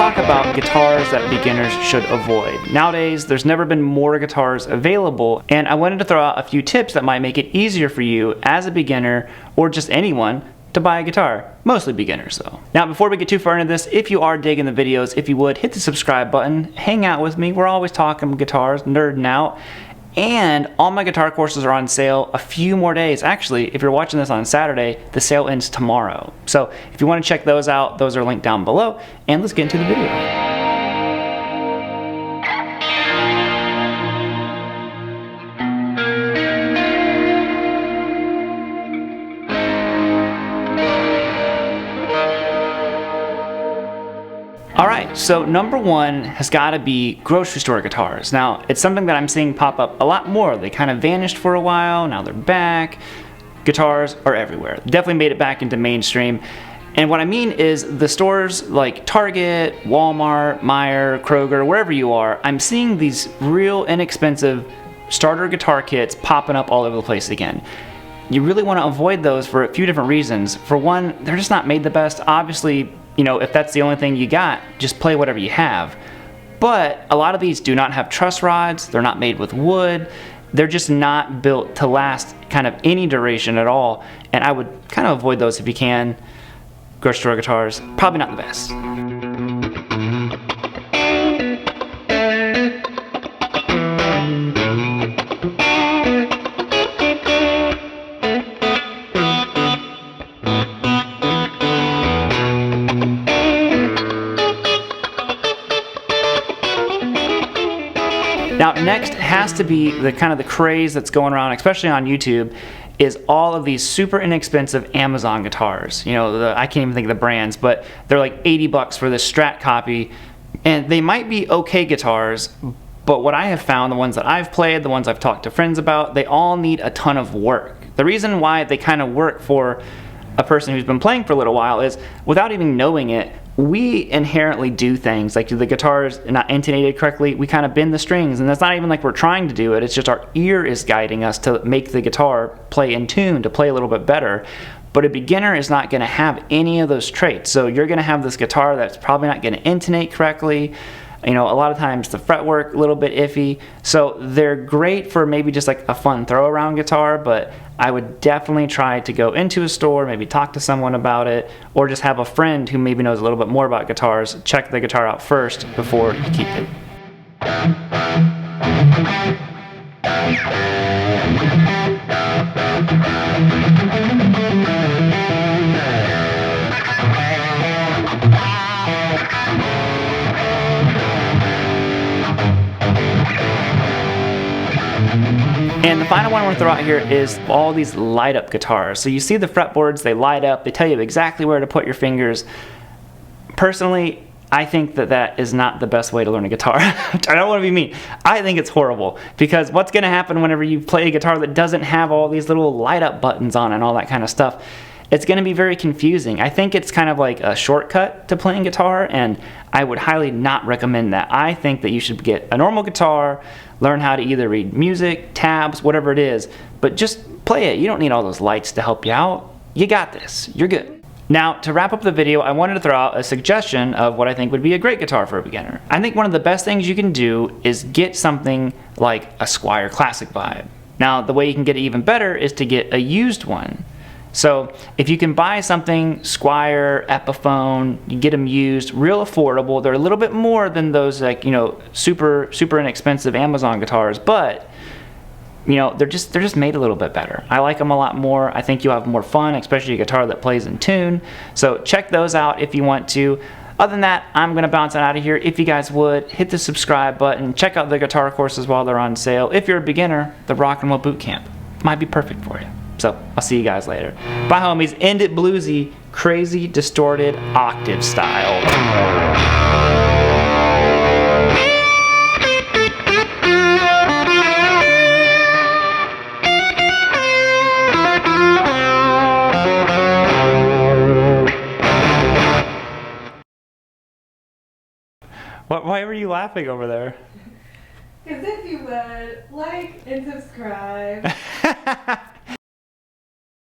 talk about guitars that beginners should avoid. Nowadays, there's never been more guitars available, and I wanted to throw out a few tips that might make it easier for you as a beginner or just anyone to buy a guitar. Mostly beginners though. Now before we get too far into this, if you are digging the videos, if you would, hit the subscribe button, hang out with me. We're always talking guitars, nerding out. And all my guitar courses are on sale a few more days. Actually, if you're watching this on Saturday, the sale ends tomorrow. So if you want to check those out, those are linked down below. And let's get into the video. Alright, so number one has got to be grocery store guitars. Now, it's something that I'm seeing pop up a lot more. They kind of vanished for a while, now they're back. Guitars are everywhere. Definitely made it back into mainstream. And what I mean is the stores like Target, Walmart, Meijer, Kroger, wherever you are, I'm seeing these real inexpensive starter guitar kits popping up all over the place again. You really want to avoid those for a few different reasons. For one, they're just not made the best. Obviously, you know, if that's the only thing you got, just play whatever you have. But a lot of these do not have truss rods, they're not made with wood, they're just not built to last kind of any duration at all, and I would kind of avoid those if you can. Grocery store guitars, probably not the best. Now next has to be the kind of the craze that's going around, especially on YouTube, is all of these super inexpensive Amazon guitars. You know, I can't even think of the brands, but they're like 80 bucks for this Strat copy, and they might be okay guitars, but what I have found, the ones that I've played, the ones I've talked to friends about, they all need a ton of work. The reason why they kind of work for a person who's been playing for a little while is, without even knowing it, we inherently do things like the guitars not intonated correctly, we kind of bend the strings, and that's not even like we're trying to do it, it's just our ear is guiding us to make the guitar play in tune, to play a little bit better. But a beginner is not going to have any of those traits, so you're going to have this guitar that's probably not going to intonate correctly. You know, a lot of times the fretwork a little bit iffy, so they're great for maybe just like a fun throw around guitar, but I would definitely try to go into a store, maybe talk to someone about it, or just have a friend who maybe knows a little bit more about guitars, check the guitar out first before you keep it. And the final one I want to throw out here is all these light up guitars. So you see the fretboards, they light up, they tell you exactly where to put your fingers. Personally, I think that that is not the best way to learn a guitar. I don't want to be mean. I think it's horrible, because what's going to happen whenever you play a guitar that doesn't have all these little light up buttons on it and all that kind of stuff? It's going to be very confusing. I think it's kind of like a shortcut to playing guitar, and I would highly not recommend that. I think that you should get a normal guitar, learn how to either read music, tabs, whatever it is, but just play it. You don't need all those lights to help you out. You got this. You're good. Now, to wrap up the video, I wanted to throw out a suggestion of what I think would be a great guitar for a beginner. I think one of the best things you can do is get something like a Squier Classic Vibe. Now, the way you can get it even better is to get a used one. So if you can buy something, Squier, Epiphone, you get them used, real affordable. They're a little bit more than those, like, you know, super inexpensive Amazon guitars, but you know, they're just made a little bit better. I like them a lot more. I think you'll have more fun, especially a guitar that plays in tune. So check those out if you want to. Other than that, I'm gonna bounce out of here. If you guys would, hit the subscribe button, check out the guitar courses while they're on sale. If you're a beginner, the Rock and Roll Boot Camp might be perfect for you. So I'll see you guys later. Bye homies, end it bluesy, crazy, distorted, octave style. Why were you laughing over there? Because if you would, like and subscribe.